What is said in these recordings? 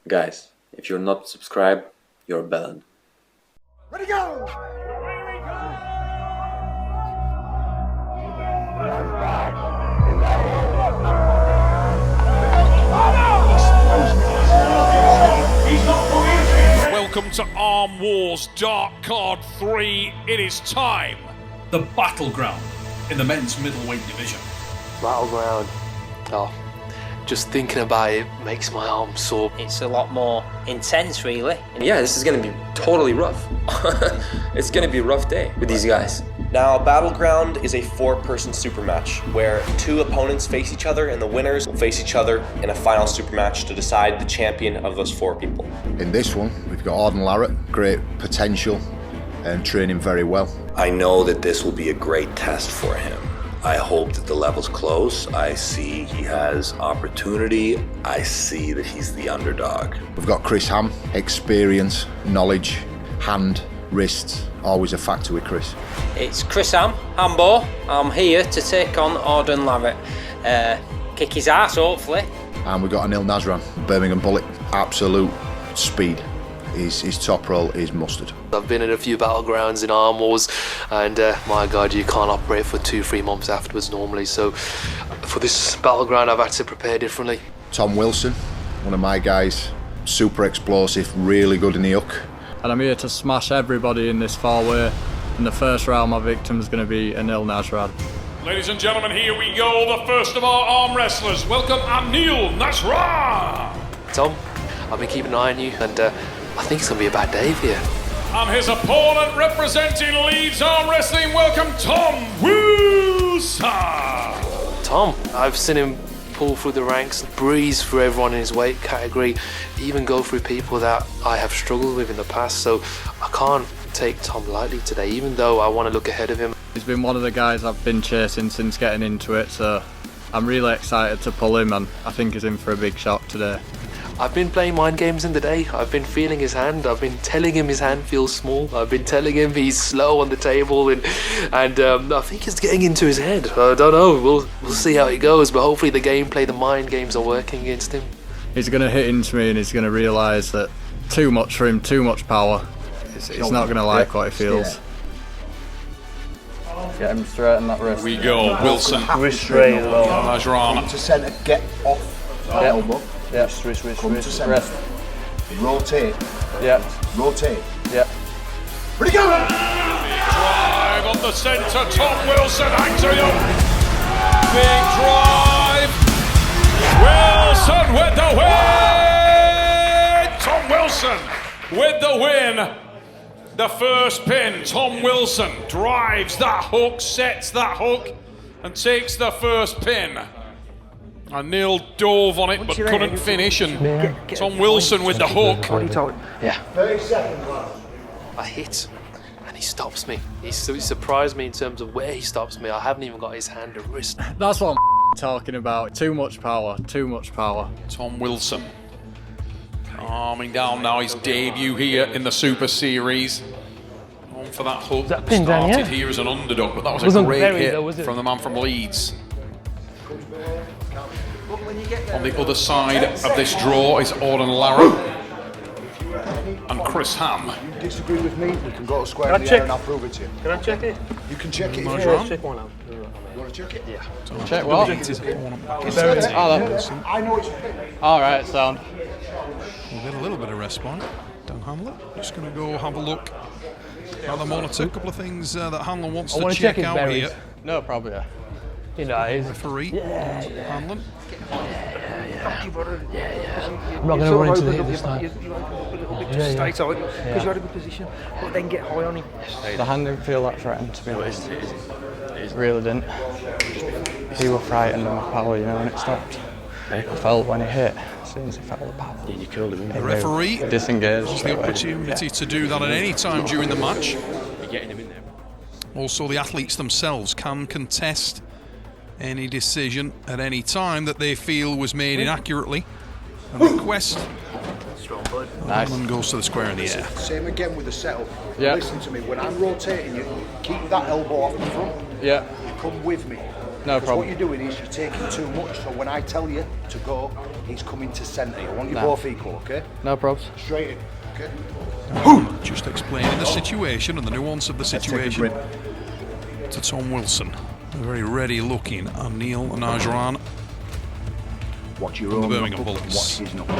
Guys, if you're not subscribed, you're banned. Ready, go! Welcome to Arm Wars Dark Card 3. It is time. The Battleground in the men's middleweight division. Battleground. Oh, just thinking about it makes my arms sore. It's a lot more intense, really. Yeah, this is gonna be totally rough. It's gonna be a rough day with these guys. Now, Battleground is a 4-person super match where 2 opponents face each other and the winners will face each other in a final super match to decide the champion of those 4 people. In this one, we've got AUDEN LARRATT, great potential and training very well. I know that this will be a great test for him. I hope that the level's close. I see he has opportunity. I see that he's the underdog. We've got Chris Ham, experience, knowledge, hand, wrist, always a factor with Chris. It's Chris Ham, Hambo. I'm here to take on AUDEN LARRATT. Kick his ass, hopefully. And we've got ANIL NAJRAN, Birmingham Bullet, absolute speed. His top roll is mustard. I've been in a few battlegrounds in Arm Wars, and my God, you can't operate for 2-3 months afterwards normally. So for this battleground, I've had to prepare differently. Tom Wilson, one of my guys, super explosive, really good in the hook. And I'm here to smash everybody in this four-way. In the first round, my victim is going to be ANIL NAJRAN. Ladies and gentlemen, here we go. The first of our arm wrestlers. Welcome, ANIL NAJRAN. Tom, I've been keeping an eye on you, and I think it's going to be a bad day for you. And his opponent representing Leeds Arm Wrestling. Welcome, Tom Wilson. Tom, I've seen him pull through the ranks, breeze through everyone in his weight category, even go through people that I have struggled with in the past. So I can't take Tom lightly today, even though I want to look ahead of him. He's been one of the guys I've been chasing since getting into it, so I'm really excited to pull him, and I think he's in for a big shock today. I've been playing mind games in the day. I've been feeling his hand. I've been telling him his hand feels small. I've been telling him he's slow on the table, and I think it's getting into his head. I don't know. We'll see how it goes, but hopefully the gameplay, the mind games are working against him. He's going to hit into me, and he's going to realise that too much for him, too much power. He's not going to like what he feels. Get him straight in that wrist. We go, Wilson. Wrist straight as well. NAJRAN. Come to centre, get off that elbow. Yeah. Wrist. Come to centre. Rotate. Yeah. Rotate. Yeah. Ready, go! Drive on the centre. Tom Wilson acting up. Big drive. Wilson with the win. Tom Wilson with the win. The first pin. Tom Wilson drives that hook, sets that hook, and takes the first pin. ANIL dove on it but couldn't finish, and Tom Wilson with the hook. Yeah. 30 seconds. I hit, and he stops me. He surprised me in terms of where he stops me. I haven't even got his hand or wrist. That's what I'm talking about. Too much power, too much power. Tom Wilson calming down now, his debut here in the Super Series. On for that hook. That pin down, Started yeah? here as an underdog, but that was a great hit from the man from Leeds. On the other side of this draw is AUDEN LARRATT and Chris Ham. If you disagree with me, we can go to square in the air and I'll prove it to you. Can I check it? You can check it if you NAJRAN. Check one out. You want to check it? Yeah. Check what? I know it's Alright, sound. We'll get a little bit of respite. Don't handle it. Just going to go have a look at the monitor. A couple of things that Hanlon wants to check out here. No problem, yeah. You know, Referee, Hanlon. I'm not going to run into the hit this time. Just stay tight, because you're in a good position, but then get high on him. The hand didn't feel that threatened, to be honest. It really didn't. He was frightened of my power, you know, when it stopped. I felt when he hit, as soon as he felt the power. Yeah, you killed him. The referee disengaged. has the opportunity to do that at any time during the match. You're getting him in there. Also, the athletes themselves can contest any decision at any time that they feel was made inaccurately. A request. Nice. Hanlon goes to the square in the air. Same again with the setup. Yeah. Listen to me, when I'm rotating you, keep that elbow off the front. Yeah. You come with me. No problem. What you're doing is you're taking too much, so when I tell you to go, he's coming to centre. I want you both equal, okay? No probs. Straight in, okay? Just explaining the situation and the nuance of the situation to Tom Wilson. A very ready looking ANIL NAJRAN. Watch your from the own Birmingham knuckle, Bullets. watch his knuckle.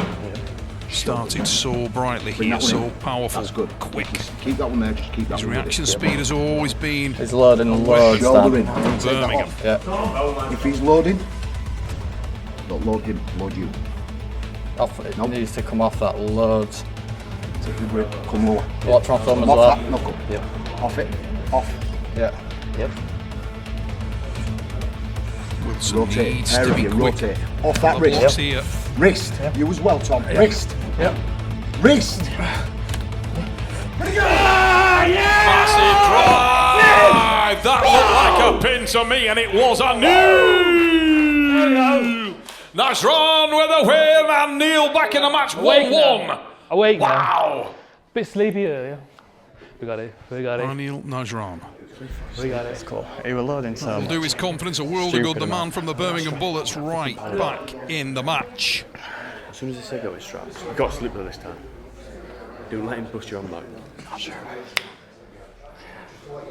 Started so brightly Bring here, that one so in. powerful, That's good. quick. Keep that one there, just keep that His one with reaction it. speed has always been He's loading loads, Shoulder in. Dan. Take that Birmingham. off. Yeah. If he's loading, don't load him, load you. Off, it needs to come off that loads. Take your grip, come lower. Watch my thumb as Off well. that knuckle. Yep. Off it, off. Yeah. Yep. Wilson Rotate, needs hair to of be you, quick. rotate. Off that The wrist. blocks here. Wrist. You as well, Tom. Wrist. Yep. Wrist. Massive drive! That looked like a pin to me, and it was ANIL Najran with a win, and Neil back in the match, 1-1. Awake now. Wow! Bit sleepy earlier. We got it. We got it. ANIL NAJRAN. We got it. It's cool. He was loading so Will much. do his confidence a world of Stupid good. The man amount. from the Birmingham Bullets right back in the match. As soon as they say go, it's straps. You've got to slip there this time. Don't let him bust your arm back.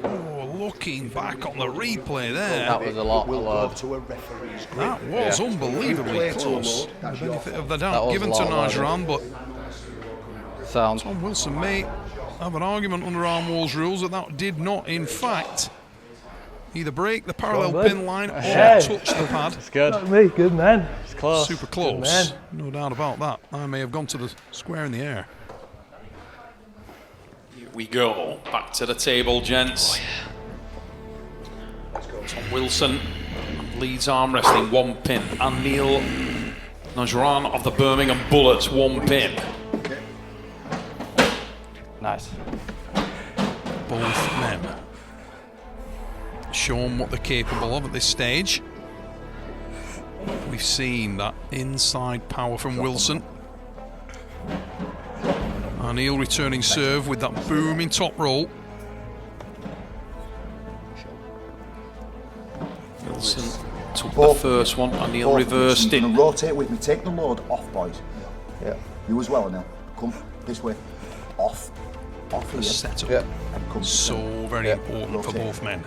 Oh, looking back on the replay there. That was a lot Will of go load. to a referee's grip. That was unbelievably close. The benefit of the doubt was given a to lot of load. Najran, but Sound. Tom Wilson may have an argument under ARMWARS rules that did not, in fact, either break the parallel Well done. pin line or Hey. touch the pad. It's good. Not me. Good man. It's close. Super Good close. man. No doubt about that. I may have gone to the square in the air. Here we go. Back to the table, gents. Tom Wilson leads arm wrestling, 1 pin. ANIL Najran of the Birmingham Bullets, 1 pin. Nice. Both men shown what they're capable of at this stage. We've seen that inside power from Wilson. ANIL returning serve with that booming top roll. Wilson took the first one, ANIL reversed it. Rotate with me. Take the load off, boys. Yeah. You as well now. Come this way. Off. Off The here. setup Yeah. And come to so center. very Yeah. important for Rotate. both men.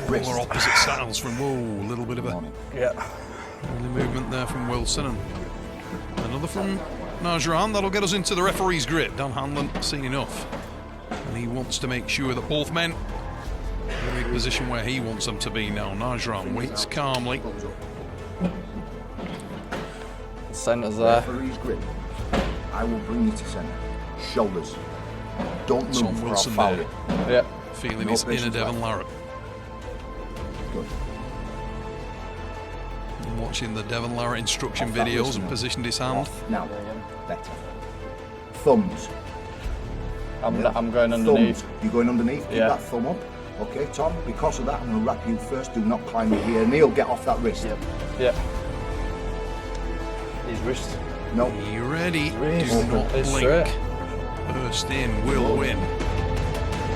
Wrist. Polar opposite styles from a little bit of a Yeah. early movement there from Wilson and another from Najran. That'll get us into the referee's grip. Dan Hanlon seen enough, and he wants to make sure that both men are in a position where he wants them to be now. Najran waits calmly. Centre's there. Referee's grip. I will bring you to centre. Shoulders. Don't move Tom or I'll Wilson foul there. you. Yeah. Feeling No his inner patience Devon left. Larratt. Good. And watching the Devon Larratt instruction Off that videos wrist and now. positioned his hand. Off. Now. Better. Thumbs. I'm going underneath. Thumbs. You're going underneath? Keep Yeah. that thumb up. Okay, Tom, because of that, I'm going to wrap you first. Do not climb me here. Neil, get off that wrist. Yep. Yeah. His wrist. No. Be ready. Wrist. Do not It's blink. straight. First in will win.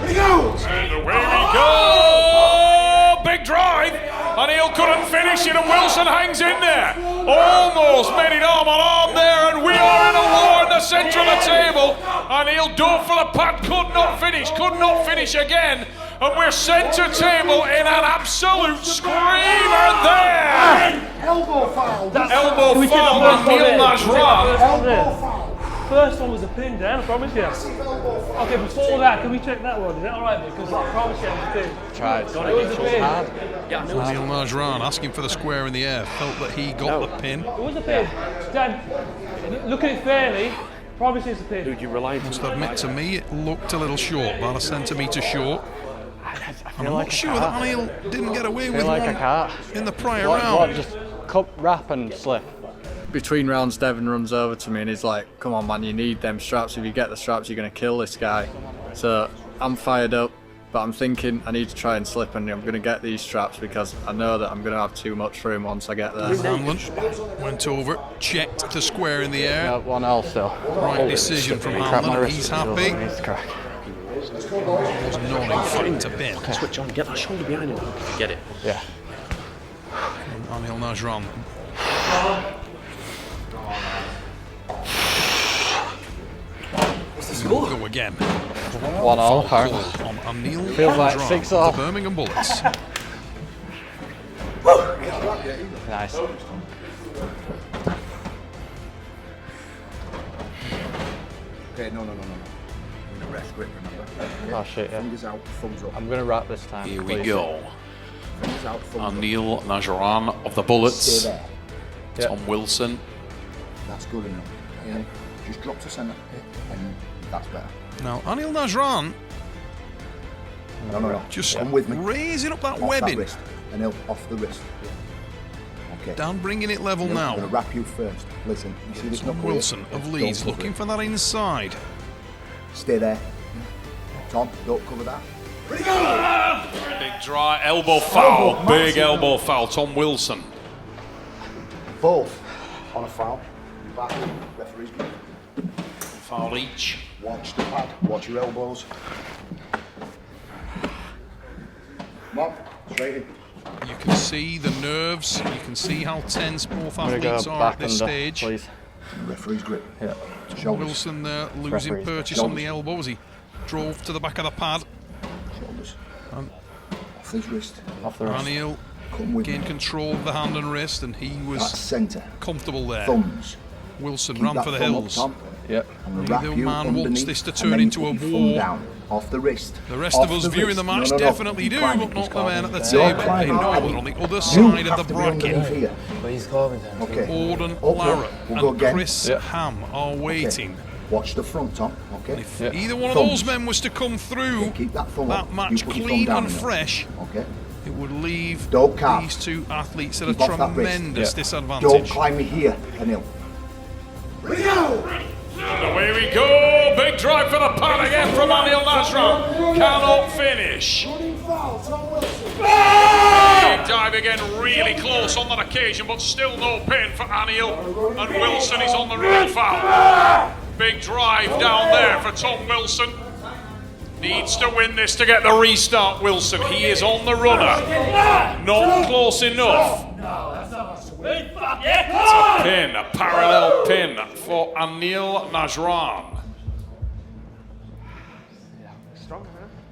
And away we go! Big drive! ANIL couldn't finish it, and Wilson hangs in there. Almost made it arm on arm there, and we are in a war in the centre of the table. ANIL dove for the pad, could not finish again. And we're centre table in an absolute screamer there. Elbow foul. Elbow Can we check foul the on first one Neil there? Najran. Elbow foul. First one was a pin down, I promise you. Okay, before that, can we check that one? Is that alright? Because I promise you it was a pin. Tried. It was a pin. Neil Najran asking for the square in the air. Felt that he got the pin. It was a pin. Dan, look at it fairly. Promise it's a pin. Dude, you relied Must admit to me, it looked a little short, about a centimetre short. And I'm not sure that ANIL didn't get away with like I one can't. in the prior What, round. just cup, wrap and slip. Between rounds, Devon runs over to me and he's like, come on man, you need them straps. If you get the straps, you're going to kill this guy. So I'm fired up, but I'm thinking I need to try and slip and I'm going to get these straps because I know that I'm going to have too much for him once I get there. Hanlon went over, checked the square in the air. Yeah, 1-0 still. Right decision from Crack my Hanlon, wrist. he's happy. Needs to crack. Was not in fact a pin. switch on, get that shoulder behind him. Get it. Yeah. Anil Najran. What's the score? Go again. 1-0, apparently. On Anil Feels like Najran 6-0. of the Birmingham Bullets. Nice. Okay, no. I'm gonna rest grip, remember? Oh shit, yeah. Fingers out, thumbs up. I'm gonna wrap this time. Here we please. go. Fingers out, thumbs up. Anil Najran of the Bullets. Stay there. Tom Wilson. That's good enough. Yeah. Just drop to centre, and that's better. Now, Anil Najran No. just Come with me. raising up that Off webbing. That wrist. Anil, off the wrist. Okay. Down, bringing it level Anil, now. I'm gonna wrap you first. Listen, you see this Tom knuckle Wilson here? of Don't Leeds cover looking it. for that inside. Stay there. Tom, don't cover that. Big dry elbow foul. Big elbow foul. Tom Wilson. Both on a foul. Back. Referee's good. Foul each. Watch the pad. Watch your elbows. Come on. Straight in. You can see the nerves. You can see how tense both I'm gonna go athletes are back at this under, stage. please. Referee's grip. Yeah. Shoulders. Wilson there losing Referee's purchase on the elbow as he drove to the back of the pad. Shoulders. And Off his wrist. Off the wrist. Anil Come with gained me. control of the hand and wrist, and he That's was centre. comfortable there. Thumbs. Wilson Keep ran that for the thumb up, hills. Tom. Yep. I'm gonna wrap Neither you man wants underneath, this to and turn then into a put your thumb war. down, off the wrist. The rest Off of us the viewing wrist. the match No. definitely He's do, climbing, but not he's the man at the climbing. table. Don't They climb know out. we're on the other You side have of the to be underneath bracket. here. Please call me then. Okay. Auden Up, Larratt we'll go and again. Chris Yep. Ham are waiting. Watch the front, Tom. Okay. If Yeah. either one of Thumbs. those men was to come through Keep that thumb that up. match You put your thumb clean down and in it. fresh, Okay. it would leave Don't carve. these two athletes at Keep a off that wrist. tremendous Yeah. disadvantage. Don't climb me here, Anil. And away we go. Big drive for the pad again from Anil Najran. Cannot finish. Big dive again, really close on that occasion, but still no pin for Anil. And Wilson is on the run foul. Big drive down there for Tom Wilson. Needs to win this to get the restart, Wilson. He is on the runner. Not close enough. It's a pin, a parallel pin for Anil Najran.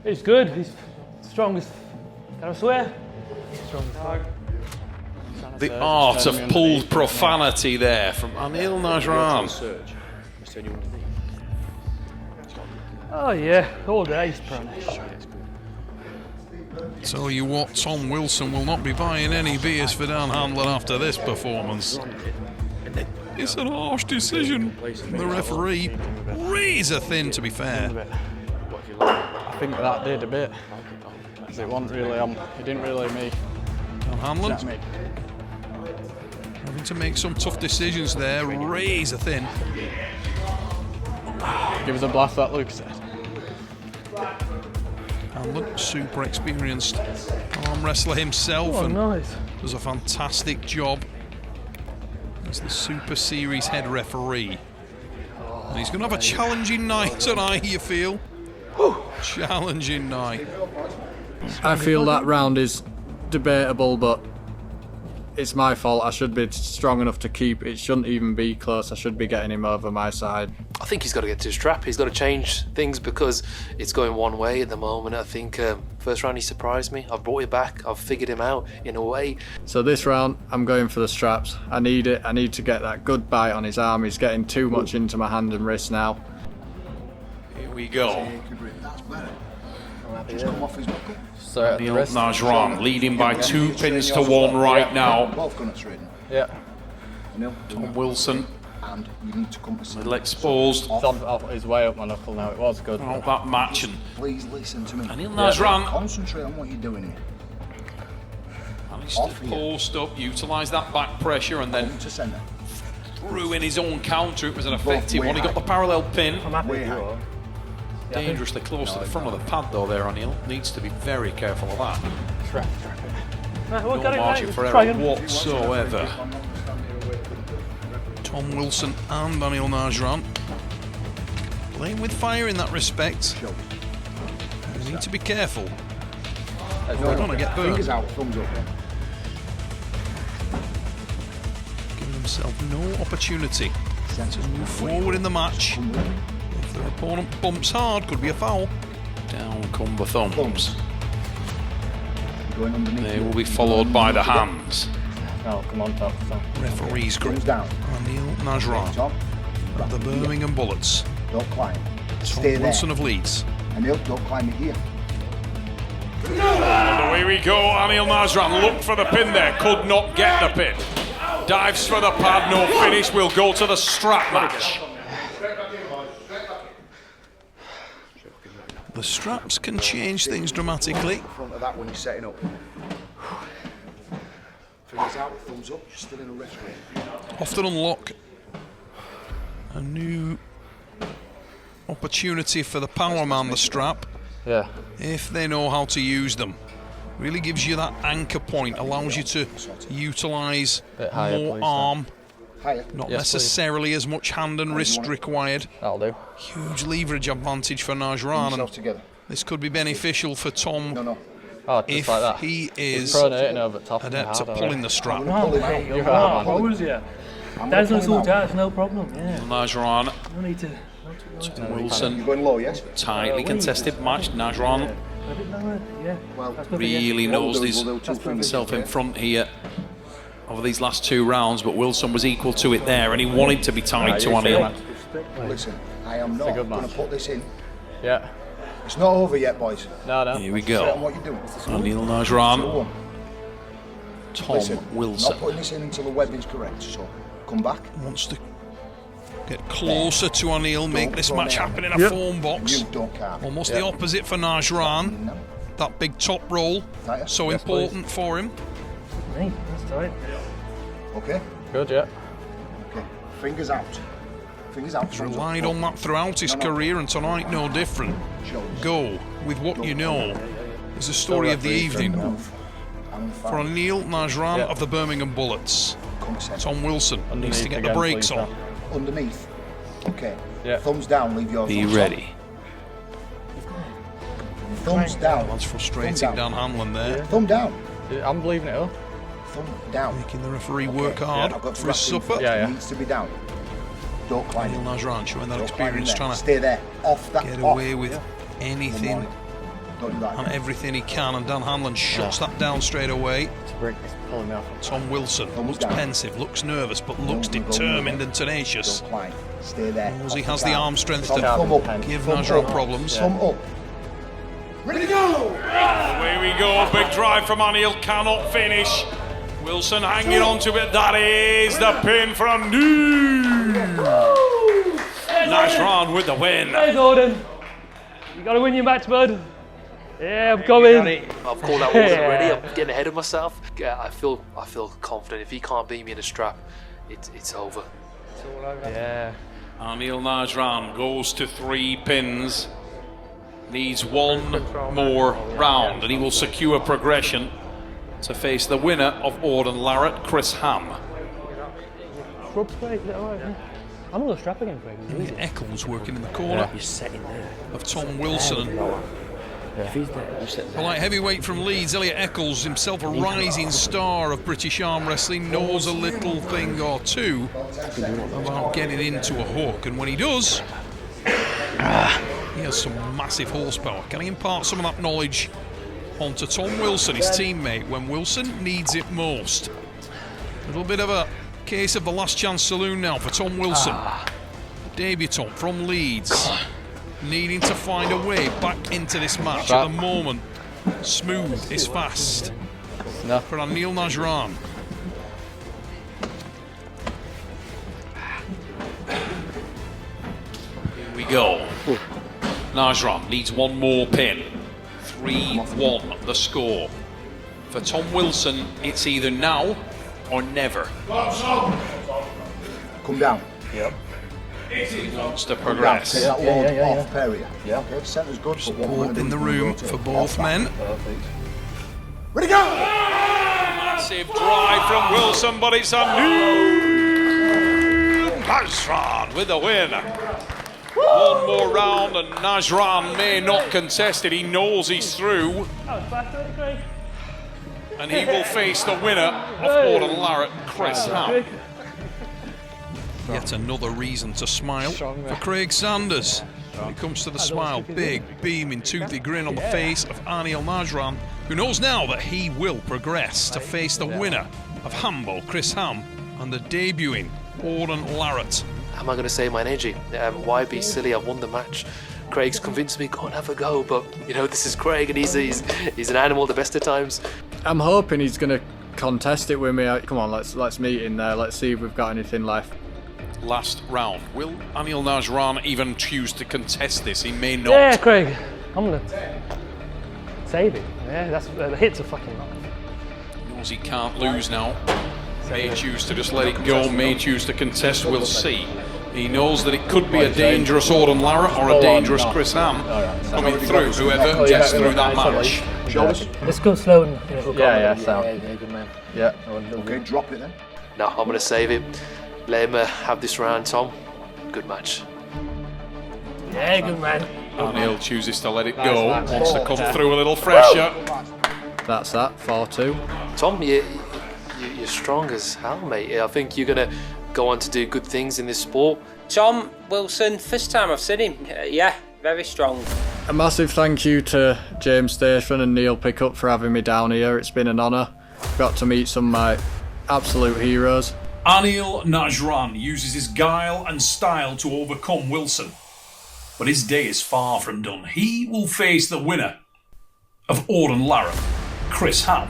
He's good. He's strongest. Can I swear? The art of pulled profanity there from Anil Najran. Oh yeah, all day he's Spanish. Tell you what, Tom Wilson will not be buying any beers for Dan Hanlon after this performance. It's an harsh decision from the referee. Razor thin, to be fair. I think that did a bit. 'Cause it wasn't really it didn't really me. Dan Hanlon Not me. having to make some tough decisions there. Razor thin. Give us a blast, that Luke said. Hanlon, super experienced arm wrestler himself, Oh, and nice. does a fantastic job as the Super Series head referee. And he's going to have a challenging night tonight, you feel? Challenging night. I feel that round is debatable, but it's my fault. I should be strong enough to keep. It shouldn't even be close. I should be getting him over my side. I think he's got to get to his trap. He's got to change things because it's going one way at the moment. I think first round he surprised me. I've brought it back. I've figured him out in a way. So this round, I'm going for the straps. I need it. I need to get that good bite on his arm. He's getting too much into my hand and wrist now. Here we go. That's better. Just come off his knuckle. So Anil Najran leading by 2 pins to 1 right now. Both going to straighten. Yeah. Anil, Tom Wilson, and you need to come to centre. little exposed. It's on his way up my knuckle now. It was good. Oh, that match, and Please listen to me. Anil Najran Concentrate on what you're doing here. managed to post up, utilise that back pressure, and then Come to centre. threw in his own counter. It was an effective one. He got the parallel pin. Way high. Dangerously close to the front of the pad though there, Anil. Needs to be very careful of that. Right, No got it, margin mate. for Try error him. whatsoever. Tom Wilson and Anil Najran playing with fire in that respect. You need to be careful. We're going to get Fingers burned. out, thumbs up. himself no opportunity to move forward in the match. If their opponent bumps hard, could be a foul. Down come the thumbs. Going underneath. They will be followed by the hands. No, come on, top. Referee's grip. Down. ANIL NAJRAN of the Birmingham Bullets. Don't climb. Tom Stay there. Wilson of Leeds. ANIL, don't climb it here. And away we go. ANIL NAJRAN looked for the pin there, could not get the pin. Dives for the pad, no finish. We'll go to the strap match. The straps can change things dramatically. In front of that when you're setting up. Fingers out, thumbs up, you're still in a rest grip. Often unlock a new opportunity for the power man, the strap. Yeah. If they know how to use them. Really gives you that anchor point, allows you to utilise more arm. Not necessarily as much hand and wrist required. That'll do. Huge leverage advantage for NAJRAN. And this could be beneficial for Tom if like that. he is adept at pulling the strap. That's not sort out, it's no problem. Yeah. NAJRAN. No need to. Tom Wilson. You're going low, yes? Tightly contested match. NAJRAN really knows himself in front here over these last 2 rounds, but Wilson was equal to it there, and he wanted to be tied to ANIL. Listen, I am not going to put this in. Yeah. It's not over yet, boys. No. Here we go. What you're doing. ANIL NAJRAN. Tom Wilson. Not putting this in until the webbing's correct, so come back. Wants to get closer to ANIL, make this match happen in a form box. You don't care. Almost the opposite for NAJRAN. That big top roll, so important for him. That's tight. Okay. Good, yeah. Okay. Fingers out. Fingers out. He's relied on that throughout his career, and tonight no different. Go with what you know is the story of the evening. For ANIL NAJRAN of the Birmingham Bullets. Tom Wilson needs to get the brakes on. Underneath. Okay. Yeah. Thumbs down, leave your Be ready. Thumbs down. That's frustrating, Dan Hanlon there. Thumb down. I'm believing it up. Thumb down. Making the referee work hard for his supper. It needs to be down. Don't climb. ANIL NAJRAN showing that experience, trying to stay there. Off that. get away with anything and everything he can, and Dan Hanlon shuts that down straight away. Pulling me off. Tom Wilson looks pensive, looks nervous, but looks determined and tenacious. Stay there. Knows he has the arm strength to give NAJRAN problems. Thumb up. Ready to go! Away we go. Big drive from ANIL, cannot finish. Wilson hanging on to it. That is the pin from NAJRAN with the win. Hey, Gordon. You got to win your match, bud. Yeah, I'm coming. I've called that horse already. I'm getting ahead of myself. Yeah, I feel confident. If he can't beat me in a strap, it's over. It's all over. Yeah. ANIL NAJRAN goes to 3 pins. Needs 1 more round, and he will secure progression to face the winner of AUDEN LARRATT, Chris Ham. I'm going to strap again, Craig. Eccles working in the corner of Tom Wilson. The light heavyweight from Leeds, Elliot Eccles, himself a rising star of British arm wrestling, knows a little thing or two about getting into a hook, and when he does, he has some massive horsepower. Can he impart some of that knowledge onto Tom Wilson, his teammate, when Wilson needs it most? A little bit of a case of the last chance saloon now for Tom Wilson. Debutant from Leeds, needing to find a way back into this match at the moment. Smooth is fast for ANIL NAJRAN. Here we go. NAJRAN needs 1 more pin. 3-1 the score. For Tom Wilson, it's either now or never. Come down. Yep. He wants to progress. Take that load off area. Yeah. Okay, center's good. Support in the room for both men. Ready to go! Massive drive from Wilson, but it's ANIL NAJRAN with the win. 1 more round, and NAJRAN may not contest it. He knows he's through. And he will face the winner of AUDEN LARRATT, Chris Ham. Yet another reason to smile for Craig Sanders. When it comes to the smile, big, beaming, toothy grin on the face of ANIL NAJRAN, who knows now that he will progress to face the winner of Hambo, Chris Ham, and the debuting AUDEN LARRATT. Am I going to save my energy? Why be silly? I won the match. Craig's convinced me, go and have a go, but you know, this is Craig and he's an animal the best of times. I'm hoping he's going to contest it with me. Come on, let's meet in there. Let's see if we've got anything left. Last round. Will ANIL NAJRAN even choose to contest this? He may not. Yeah, Craig. I'm gonna save it. Yeah, that's the hits are fucking off. He knows he can't lose now. May choose to just let it go, may choose to contest, we'll see. He knows that it could be a dangerous AUDEN LARRATT or a dangerous Chris Ham coming through, whoever gets through that match. Let's go slow and hook on. Yeah, sound. Yeah, good man. Yeah. Okay, drop it then. No, I'm going to save it. Let him have this round, Tom. Good match. Yeah, good man. ANIL chooses to let it go, wants to come through a little fresher. That's that, 4-2. Tom, you're strong as hell, mate. I think you're going to go on to do good things in this sport. Tom Wilson, first time I've seen him. Yeah, very strong. A massive thank you to James Station and Neil Pickup for having me down here. It's been an honour. Got to meet some of my absolute heroes. ANIL NAJRAN uses his guile and style to overcome Wilson. But his day is far from done. He will face the winner of AUDEN LARRATT, Chris Ham.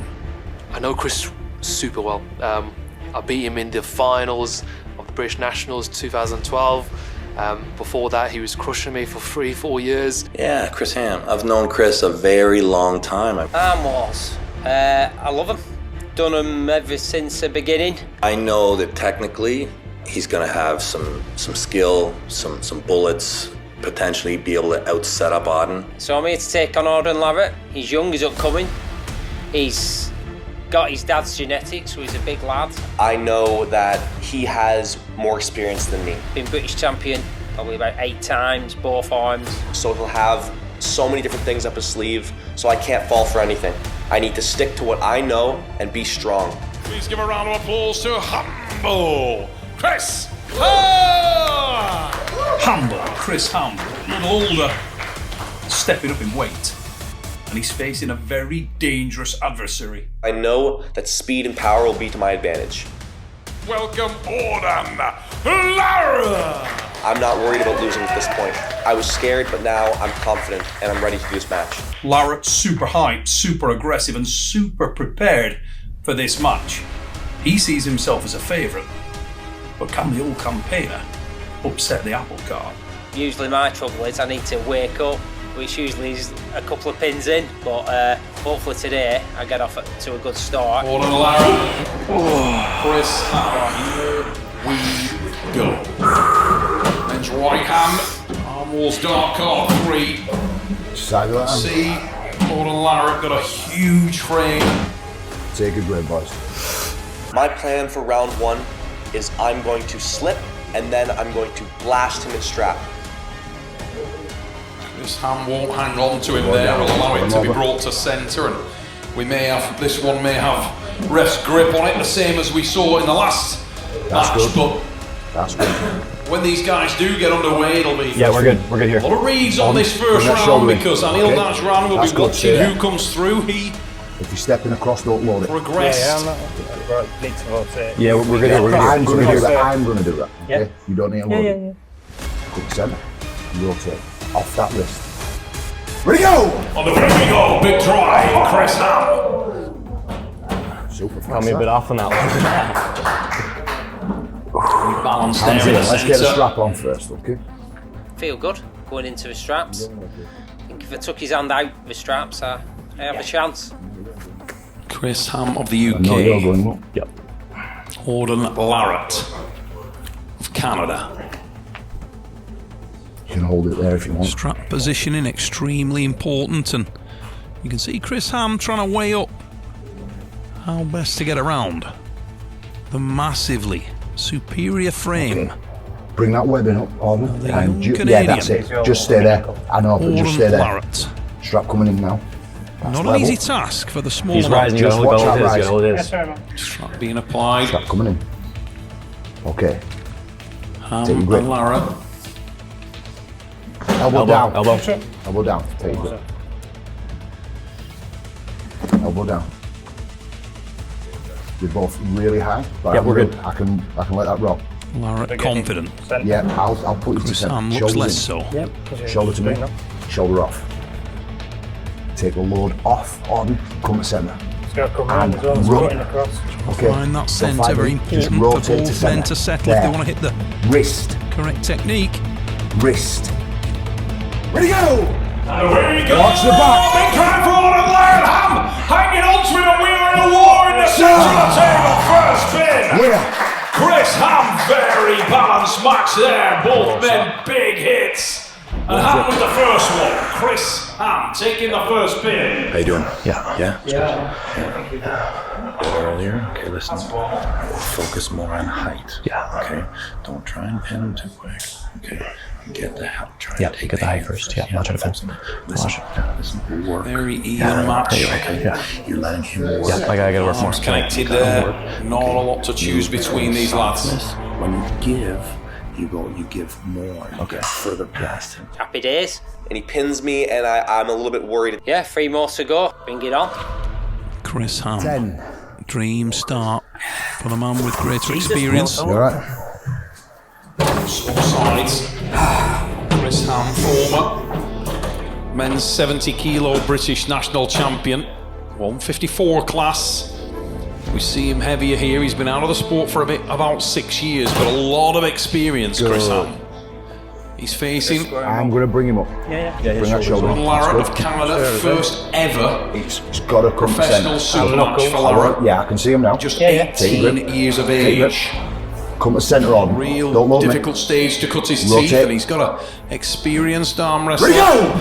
I know Chris super well. I beat him in the finals of the British Nationals 2012. Before that, he was crushing me for 3-4 years. Yeah, Chris Ham. I've known Chris a very long time. ARMWARS. I love him. Done him ever since the beginning. I know that technically he's going to have some skill, some bullets, potentially be able to out-set up Auden. So I'm here to take on AUDEN LARRATT. He's young, he's upcoming. He's got his dad's genetics, so he's a big lad. I know that he has more experience than me. Been British champion probably about 8 times, both arms. So he'll have so many different things up his sleeve, so I can't fall for anything. I need to stick to what I know and be strong. Please give a round of applause to Hambo, Chris Ham! Hambo, Chris Ham, a little older, stepping up in weight. And he's facing a very dangerous adversary. I know that speed and power will be to my advantage. Welcome, AUDEN LARRATT! I'm not worried about losing at this point. I was scared, but now I'm confident and I'm ready to do this match. LARRATT super hyped, super aggressive and super prepared for this match. He sees himself as a favourite, but can the old campaigner upset the apple cart? Usually my trouble is I need to wake up, which usually is a couple of pins in, but hopefully today I get off to a good start. AUDEN LARRATT, Chris Ham, here we go. Men's right hand, ARMWARS Dark Card 3. See, AUDEN LARRATT got a huge frame. Take a grip, boys. My plan for round 1 is I'm going to slip and then I'm going to blast him in strap. This Ham won't hang on to him there, will allow it to be brought to centre, and we may have, this one may have ref's grip on it, the same as we saw in the last match, but that's good. When these guys do get underway, it'll be... Yeah, we're good here. A lot of reads on this first round because ANIL NAJRAN will be watching who comes through. If you're stepping across, don't load it. Progressed. Yeah, we're good here. I'm going to do that. I'm going to do that. Yeah. Okay? You don't need to load it. Quick centre. Rotate. Off that wrist. Ready, go! On the way we go. Big drive. Chris Ham. Super fast. Got me a bit off on that one. Balance Hands there in. in the Let's get the centre. strap on first, okay? Feel good going into the straps. I think if I took his hand out of the straps, I have a chance. Chris Ham of the UK. No, you're going up. Yep. AUDEN LARRATT of Canada. You can hold it there if you want. Strap positioning extremely important, and you can see Chris Ham trying to weigh up how best to get around the massively superior frame. Okay. Bring that webbing up, Auden. The And young yeah, that's it. Just stay there. I know, but just stay AUDEN there. LARRATT. Strap coming in now. That's Not level. an easy task for the smaller He's rising, Just go, watch go, that it is, rise. go, it is. Strap being applied. Strap coming in. Okay. And Larratt. Elbow down. Elbow. Elbow down. Take it. Elbow down. They're both really high, but we're good. I can let that rock. Larratt confident. Yeah, I'll put it to center. Sam looks Shoulder less in. so. Yep. Shoulder to me. Shoulder off. Take the load off. On. Come to center. It's got to come round as well as putting across. Okay. Find that So centre very just important for rotate to both men center. to settle if they want to hit the Wrist. correct technique. Wrist. Ready, go! And away we go! Watch the back. Big time for Auden Larratt. Hanging on to it, and we are in a war in the centre of the table. First spin. Winner. Chris Ham, very balanced match there. Both men, big hits. And Ham with the first one. Chris Ham taking the first pin. How you doing? Yeah. Earlier. Okay, listen. Focus more on height. Yeah. Okay. Don't try and pin him too quick. Okay. Get the height. Try Yeah, and take get the height first. Yeah, I'll try to focus. Listen. Work. Very even match. You're letting him work. Yeah, I gotta work more. Arms connected there. Not a lot to choose between these lads. When you give, you give more. Okay. Further past him. Happy days. And he pins me, and I'm a little bit worried. Yeah, 3 more to go. Bring it on. Chris Ham. 10. Dream start for the man with greater experience. You alright? Swap sides. Chris Ham, former men's 70 kilo British national champion, 154 class. We see him heavier here. He's been out of the sport for about 6 years, but a lot of experience, Chris Ham. He's facing I'm going to bring him up. Yeah. Bring that shoulder. Auden Larratt of Canada, first ever It's got to come to professional center. super match for Larratt. Yeah, I can see him now. Just Take a 18 grip. years of Take a grip. age. Come to center on. Real Don't load me. difficult stage to cut his Rotate. teeth, and he's got a experienced arm wrestler. Ready, go!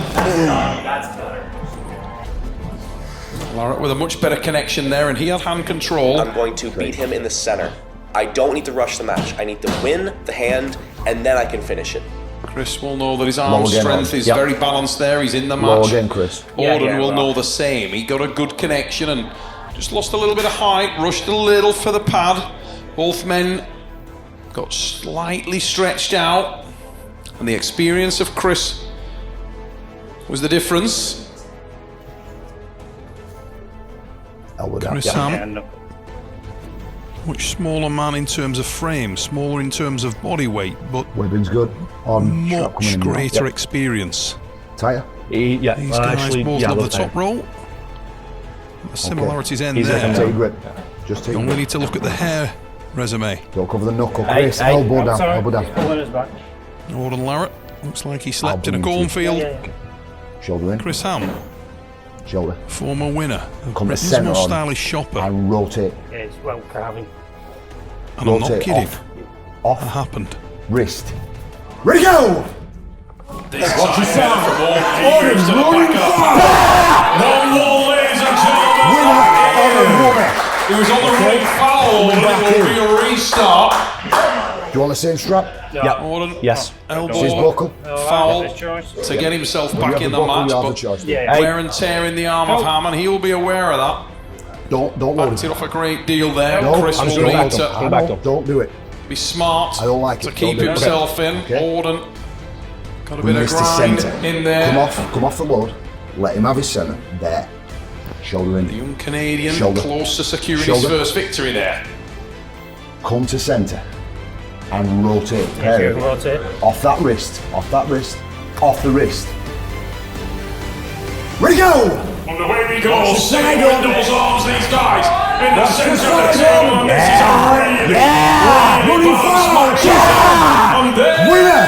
Larratt with a much better connection there, and he had hand control. I'm going to beat him in the center. I don't need to rush the match. I need to win the hand, and then I can finish it. Chris will know that his arm Low again, strength is Yep. very balanced there. He's in the Low match. again, Chris. Auden will know the same. He got a good connection and just lost a little bit of height, rushed a little for the pad. Both men got slightly stretched out, and the experience of Chris was the difference. Elbow down. Chris Ham, much smaller man in terms of frame, smaller in terms of body weight, but Webbing's good. On. Strap much coming in now. greater Yep. experience. Tighter. Yeah. These well, guys actually, both yeah, love the look top there. roll. The similarities end He's there. like Take a grip. Just take You a only grip. need to look at the hair resume. Don't cover the knuckle. Chris, elbow down. Elbow down. Pulling us back. Auden Larratt looks like he slept I'll in a bring him to you. cornfield. Shoulder in. Chris Ham, Shoulder. former winner of Come to Britain's center Most on. Stylish Shopper. And rotate. Yeah, it's well carving. And I'm not Rotate. kidding. Off. That happened. Wrist. Ready, go! This time from Auden, he moves to the back of the pack. 1-1, ladies and gentlemen. He was on the running foul, and it will be a restart. Do you want the same strap? Yeah. Auden, Yes. It's his elbow, buckle. foul to get himself back in the match, You have the but choice. wear and tear in the arm of Ham, and he'll be aware of that. Don't load Backed it. it off a great deal there. No, Chris I'm will still need back to up. I know, don't do it. be smart I don't like to it. keep Don't do it. himself in. Okay. Auden got a Bring bit of this to grind centre. in there. Come off the load. Let him have his centre. There. Shoulder The in. young Canadian Shoulder. close to securing Shoulder. his first victory there. Come to centre. And rotate. Pair it. Rotate. Off that wrist. Off that wrist. Off the wrist. Ready, go! On the way we go, same doubles arms, these guys in the centre of the table, and this is a really Running foul! Yeah! And there's Winner!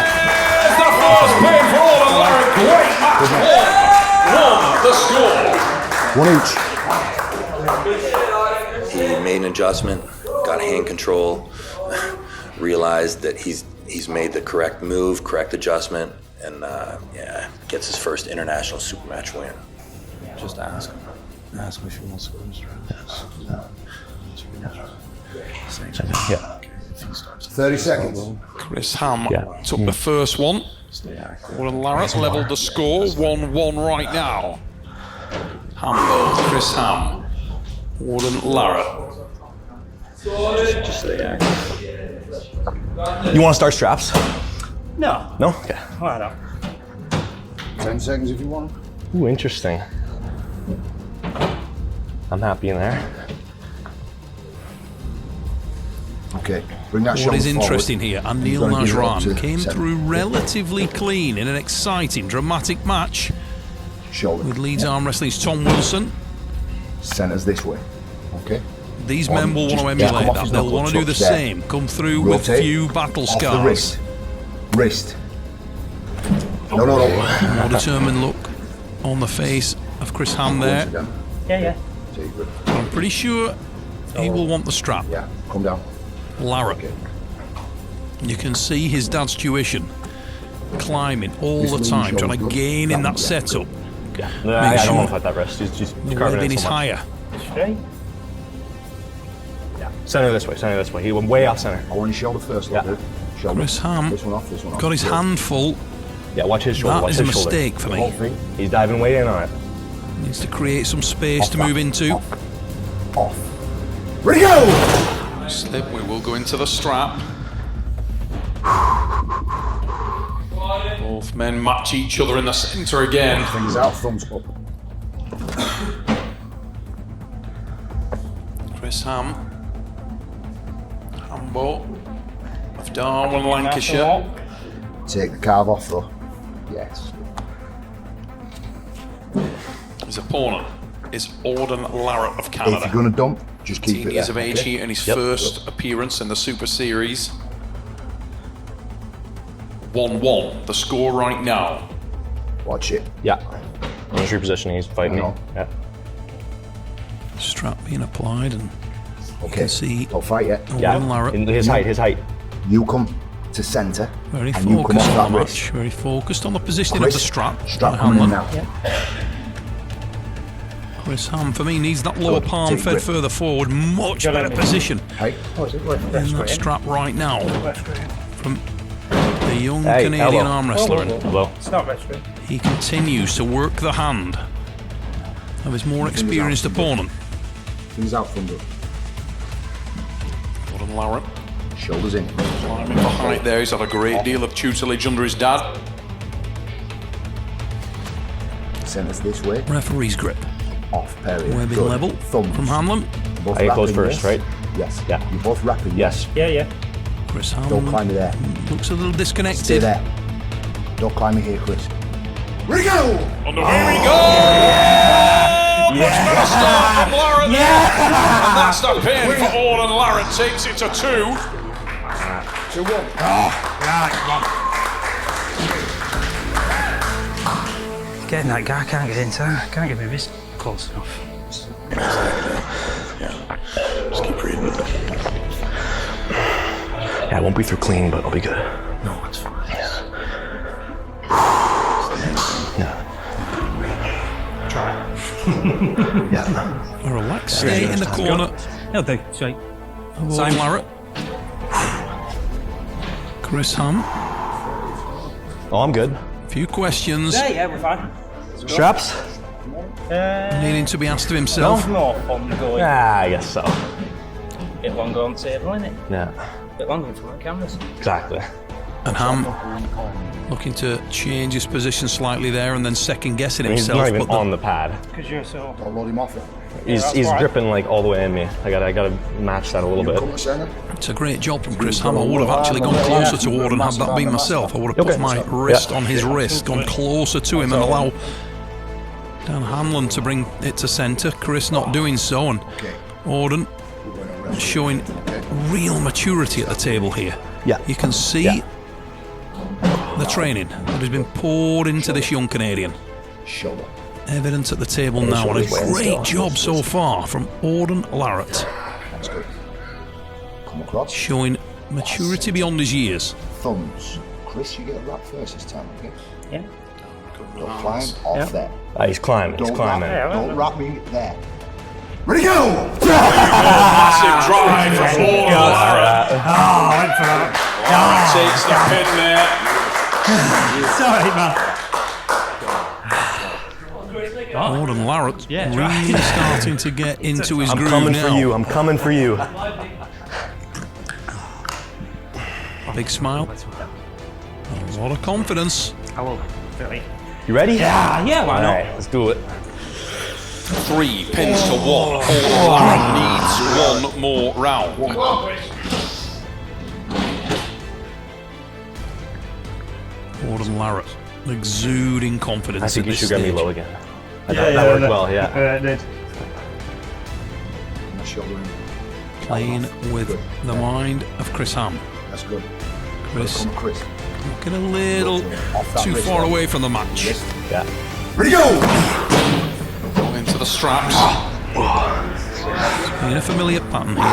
the first pin for Auden Larratt. Great match. 1 the score. One each. He made an adjustment, got hand control, realized that he's made the correct move, correct adjustment, and gets his first international super match win. Just ask him. Ask him if he wants to go to his Yeah. 30 seconds. Chris Ham took the first one. Auden Larratt levelled the score, 1-1 right now. Ham, Chris Ham, Auden Larratt. Just so yeah. You want to start straps? No. No? Okay. Why not? 10 seconds if you want. Ooh, interesting. I'm happy in there. Okay, bring that What shoulder is forward. interesting here, ANIL You've got to give it up Najran to came centre. through relatively clean in an exciting, dramatic match Shoulder. with Leeds Arm Wrestling's Tom Wilson. Centre's this way. Okay. These men will want to emulate that. They'll want to do the same. Come through with few battle Off the scars. wrist. Wrist. No. More determined look on the face of Chris Ham there. Yeah. I'm pretty sure he will want the strap. Yeah, come down. Larratt. You can see his dad's tuition climbing all the time, trying to gain in that setup. Yeah. Make I sure don't want to fight that wrist. He's the carving webbing it is so much. higher. Straight. Yeah. Center this way. He went way off center. I want your shoulder first. Yeah. Shoulder. Chris Ham This one off. got his hand full. Yeah, watch his shoulder. That watch is a his shoulder. mistake for The me. whole thing. He's diving way in on it. Needs to create some space to move into. Off. Ready, go! Slip, we will go into the strap. Both men match each other in the centre again. Fingers out, thumbs up. Chris Ham. Hambo of Darwin, Lancashire. Take the carve off though. Yes. His opponent is AUDEN LARRATT of If Canada. you're gonna dump, just keep 18 it years there. of age okay? here in his first appearance in the Super Series. 1-1, the score right now. Watch it. Yeah. I'm just repositioning. He's fighting me. Yeah. Strap being applied, and you Okay. can see Don't fight yet. AUDEN LARRATT. His height. You come to centre. Very and you come focused off on that the wrist. match. Very focused on the positioning Chris, of the strap. Strap coming in now. Chris Ham, for me, needs that lower Good. palm Take fed grip. further forward. Much better position Hey. in that strap right now from the young Hey, Canadian elbow. arm wrestler. And Hello. It's not retro. he continues to work the hand of his more experienced opponent. Fingers out, thumbs up. AUDEN LARRATT Shoulders in. climbing for height there. He's had a great deal of tutelage under his dad. Centre's this way. Referee's grip. Off, period. Webbing Good. level Thumbs. from Hanlon. Both Are you close wrapping, first, yes? right? Yes. Yeah. You're both wrapping. Yes. Yeah. Chris Ham Don't climb me there. looks a little Stay disconnected. there. Don't climb me here, Chris. Ready, go! And here we go! Much better start from Larratt there. And that's the pin for AUDEN LARRATT. Takes it to 2. 2-1. Getting that guy, can't get into. Can't get my wrist close enough. Just keep reading. Yeah, I won't be through clean, but I'll be good. No, it's fine. Yeah. A relaxed stay in the corner No, do. Straight. of AUDEN LARRATT. Chris Ham, Oh, I'm good. few questions Yeah, we're fine. Straps? needing to be asked of himself. More fun going. Ah, I guess so. Bit longer on table, isn't it? Yeah. Bit longer in front of cameras. Exactly. And Ham looking to change his position slightly there and then second guessing He's himself. not even but the- on the pad. Because you're so. Don't load him off it. He's gripping like all the way in me. I gotta match that a little bit. Come to centre. It's a great job from Chris Ham. I would have actually gone closer to Auden had that been myself. I would have put my wrist on his wrist, gone closer to him and allow Dan Hanlon to bring it to centre. Chris not doing so, and Auden showing real maturity at the table here. Yeah. You can see the training that has been poured into this young Canadian. Shoulder. Evidence at the table now, and a great job so far from AUDEN LARRATT. That's good. Come across. Showing maturity beyond his years. Thumbs. Chris, you get wrapped first this time, okay? Yeah. Don't climb off there. He's climbing. He's Don't climbing. Don't wrap me there. Ready, go! Massive drive from AUDEN LARRATT. Oh, I went for that. LARRATT takes the pin there. Sorry, man. AUDEN LARRATT really starting to get into his I'm groove coming now. for you. I'm coming for you. Big smile. A lot of confidence. I will. Really. You ready? Yeah, why not? Alright, let's do it. 3 pins to 1. Orden Larratt needs one more round. Orden Larratt exuding confidence. I think at you this should get me stage. low again. That worked well, yeah. It did. Playing with the mind of Chris Ham. That's good. Chris Chris. looking a little too far away from the match. Yeah. Ready, go! Into the straps. In a familiar pattern here.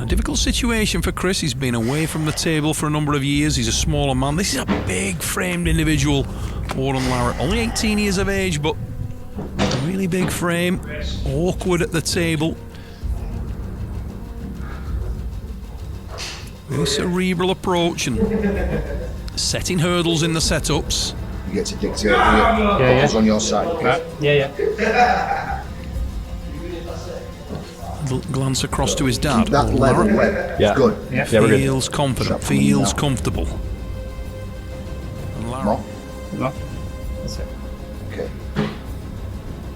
A difficult situation for Chris. He's been away from the table for a number of years. He's a smaller man. This is a big framed individual, Orden Larratt. Only 18 years of age, but a really big frame. Awkward at the table. Really cerebral approach and setting hurdles in the setups. You get to dictate here. Yeah. On your side. Yeah. Glance across to his dad. Keep that level Larratt. Yeah. Good. Yeah. Feels confident, feels comfortable. And Larratt. No. That's it. Okay.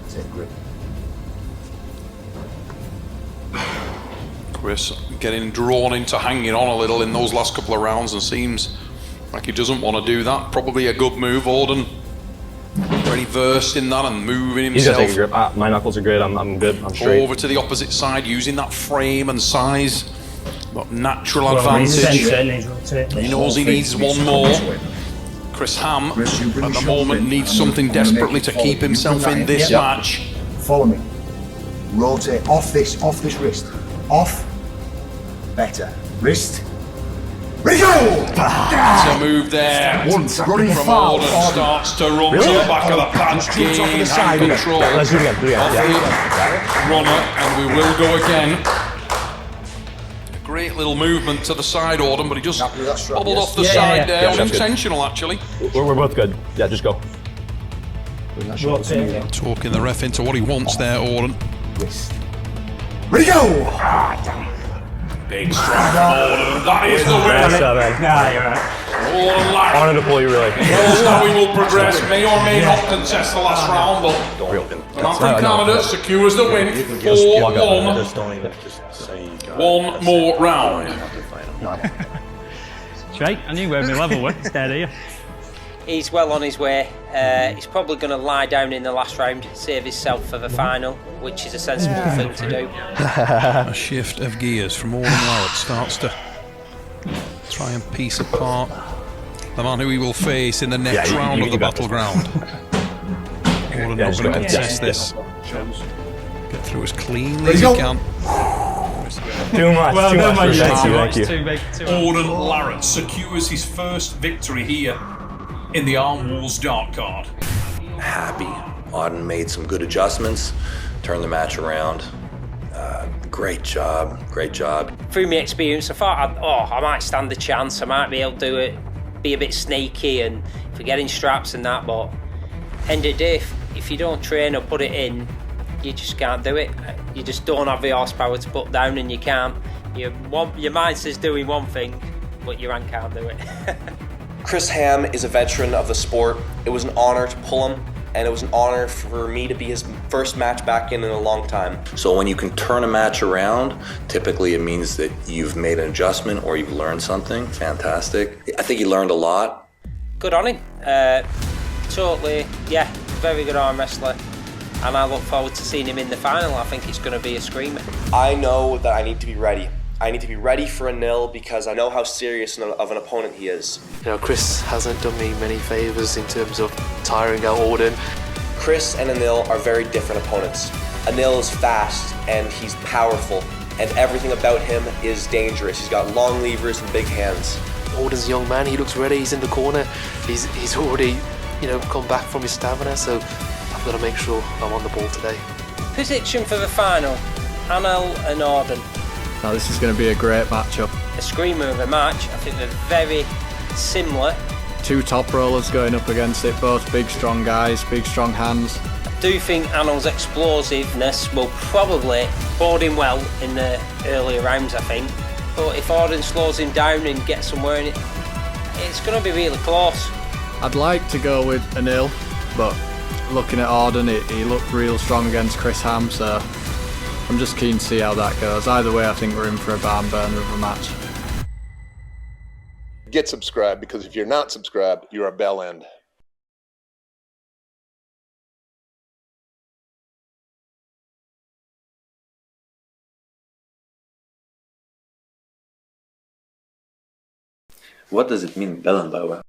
Take grip. Chris getting drawn into hanging on a little in those last couple of rounds and seems like he doesn't want to do that. Probably a good move. Orden very versed in that and moving He's gonna himself take a grip. My knuckles are good. I'm good. I'm straight. over to the opposite side, using that frame and size. Got natural advantage. He knows he needs one more. Chris Ham, at the moment, needs something desperately to keep himself in this match. Follow me. Rotate off this wrist. Off. Better. Wrist. Ready, go! To move there. Once from Orden starts to run to the back of the patch, gain hand control Let's do it again. Do it of again. the runner, and we will go again. A great little movement to the side, Orden, but he just bobbled off the side there. Yeah, that's Unintentional, actually. We're both good. Yeah, just go. Talking the ref into what he wants there, Orden. Wrist. Ready, go! Big strike from Orden. That is the win. Nah, you're right. Orden Larratt. Honored to pull you, really. Knows how he will progress. May or may not contest the last round, but the man from Canada secures the win. 4-1. One more round. Jake, I knew where my level was. Stay there. He's well on his way. He's probably going to lie down in the last round, save himself for the final, which is a sensible thing to do. A shift of gears from Orden Larratt starts to try and piece apart the man who he will face in the next round of the battleground. Orden not going to contest this. Get through as cleanly as he can. Too much. Thank you. Too big. Orden Larratt secures his first victory here in the ARMWARS Dark Card. Happy. Auden made some good adjustments, turned the match around. Great job. Through my experience, I thought, I might stand a chance. I might be able to do it, be a bit sneaky and forgetting straps and that. But end of the day, if you don't train or put it in, you just can't do it. You just don't have the horsepower to put down, and you can't. Your mind says doing one thing, but your hand can't do it. Chris Ham is a veteran of the sport. It was an honor to pull him, and it was an honor for me to be his first match back in a long time. So when you can turn a match around, typically it means that you've made an adjustment or you've learned something. Fantastic. I think he learned a lot. Good on him. Totally, very good arm wrestler. And I look forward to seeing him in the final. I think it's going to be a screamer. I know that I need to be ready. I need to be ready for ANIL because I know how serious of an opponent he is. You know, Chris hasn't done me many favours in terms of tiring out Orden. Chris and ANIL are very different opponents. ANIL is fast and he's powerful, and everything about him is dangerous. He's got long levers and big hands. Orden's a young man, he looks ready, he's in the corner. He's already, come back from his stamina, so I've got to make sure I'm on the ball today. Prediction for the final, ANIL and Orden. Now this is going to be a great matchup. A screamer of a match. I think they're very similar. Two top rollers going up against it, both big strong guys, big strong hands. I do think ANIL's explosiveness will probably bode him well in the earlier rounds, I think. But if AUDEN slows him down and gets somewhere in it, it's going to be really close. I'd like to go with ANIL, but looking at AUDEN, he looked real strong against Chris Ham, so I'm just keen to see how that goes. Either way, I think we're in for a barn burner of a match. Get subscribed, because if you're not subscribed, you're a bell end. What does it mean, bell end, by the way?